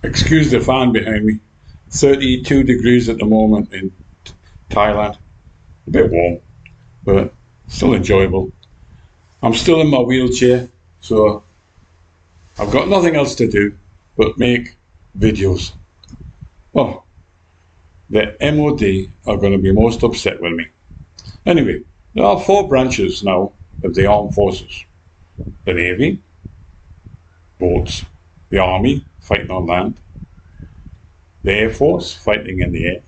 Excuse the fan behind me. 32 degrees at the moment in Thailand. A bit warm, but still enjoyable. I'm still in my wheelchair, so I've got nothing else to do but make videos. Oh, the MOD are going to be most upset with me. Anyway, there are 4 branches now of the armed forces. The Navy, boats, the Army, fighting on land, the Air Force, fighting in the air,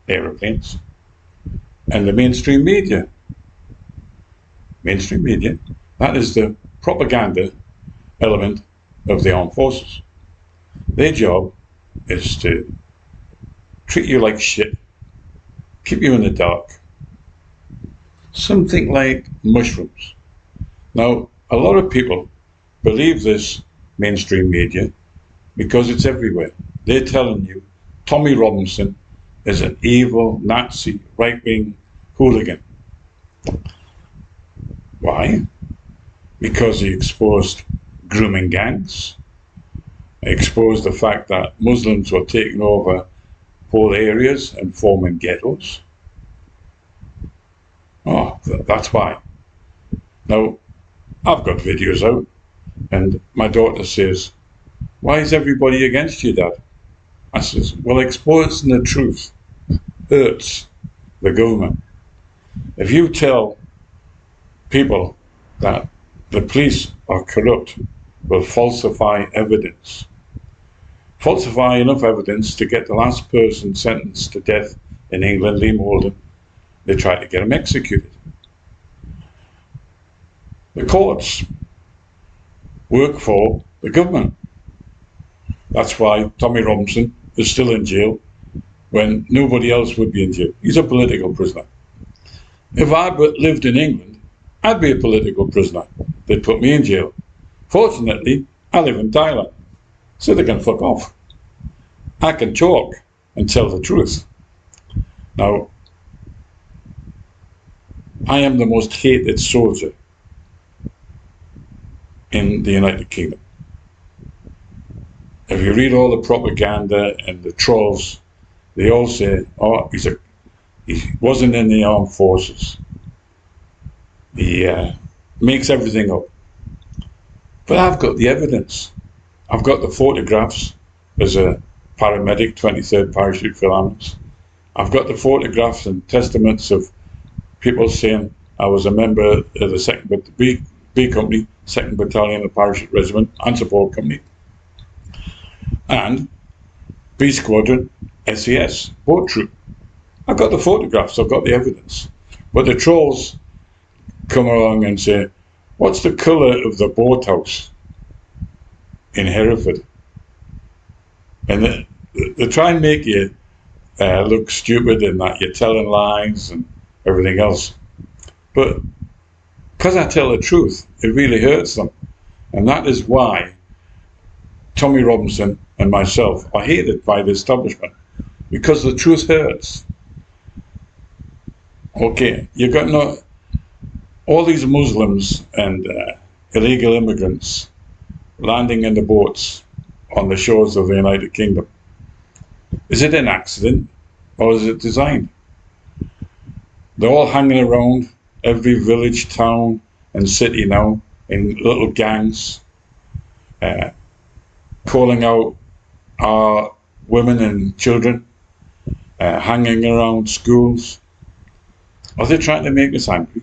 aeroplanes, and the mainstream media. Mainstream media, that is the propaganda element of the armed forces. Their job is to treat you like shit, keep you in the dark. Something like mushrooms. Now, a lot of people believe this mainstream media because it's everywhere. They're telling you Tommy Robinson is an evil Nazi right-wing hooligan. Why? Because he exposed grooming gangs, exposed the fact that Muslims were taking over whole areas and forming ghettos. Oh, that's why. Now, I've got videos out, and my daughter says, "Why is everybody against you, Dad?" I says, "Well, exposing the truth hurts the government. If you tell people that the police are corrupt, will falsify evidence. Falsify enough evidence to get the last person sentenced to death in England, Liam Holden. They try to get him executed. The courts work for the government. That's why Tommy Robinson is still in jail when nobody else would be in jail. He's a political prisoner. If I lived in England, I'd be a political prisoner. They'd put me in jail. Fortunately, I live in Thailand, so they can fuck off. I can talk and tell the truth. Now, I am the most hated soldier in the United Kingdom. If you read all the propaganda and the trolls, they all say, "Oh, he wasn't in the armed forces. He makes everything up." But I've got the evidence. I've got the photographs as a paramedic, 23rd Parachute Filaments. I've got the photographs and testaments of people saying I was a member of the 2nd B Company, 2nd Battalion of Parachute Regiment and Support Company, and B Squadron, SES, boat troop. I've got the photographs, I've got the evidence. But the trolls come along and say, "What's the colour of the boathouse in Hereford?" And they try and make you look stupid and that you're telling lies and everything else. But because I tell the truth, it really hurts them. And that is why Tommy Robinson and myself are hated by the establishment, because the truth hurts. Okay, you've got all these Muslims and illegal immigrants landing in the boats on the shores of the United Kingdom. Is it an accident or is it designed? They're all hanging around every village, town and city now in little gangs, calling out our women and children, hanging around schools. Are they trying to make us angry?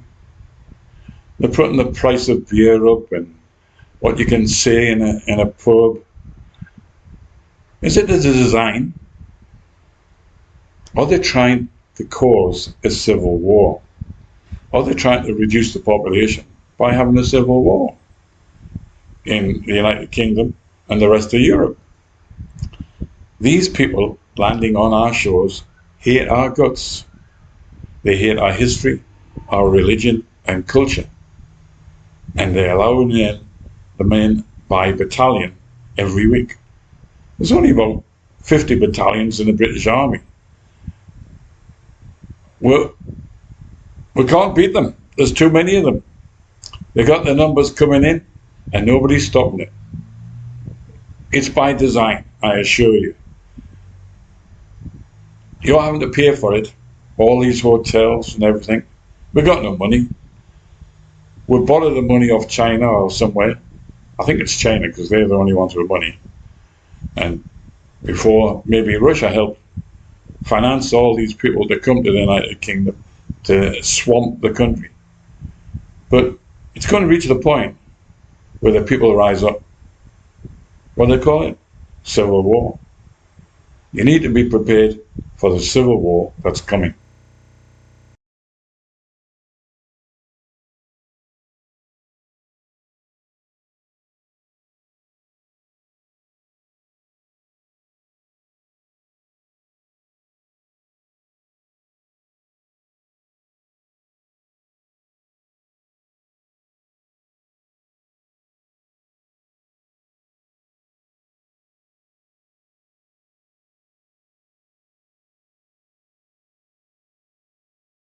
They're putting the price of beer up and what you can say in a pub. Is it a design? Are they trying to cause a civil war? Are they trying to reduce the population by having a civil war in the United Kingdom and the rest of Europe? These people landing on our shores hate our guts. They hate our history, our religion and culture. And they're allowing in the men by battalion every week. There's only about 50 battalions in the British Army. We can't beat them. There's too many of them. They got the numbers coming in and nobody's stopping it. It's by design. I assure you. You're having to pay for it. All these hotels and everything. We've got no money. We'll borrow the money off China or somewhere. I think it's China because they're the only ones with money. And before, maybe Russia helped finance all these people to come to the United Kingdom to swamp the country. But it's going to reach the point where the people rise up. What do they call it? Civil war. You need to be prepared for the civil war that's coming.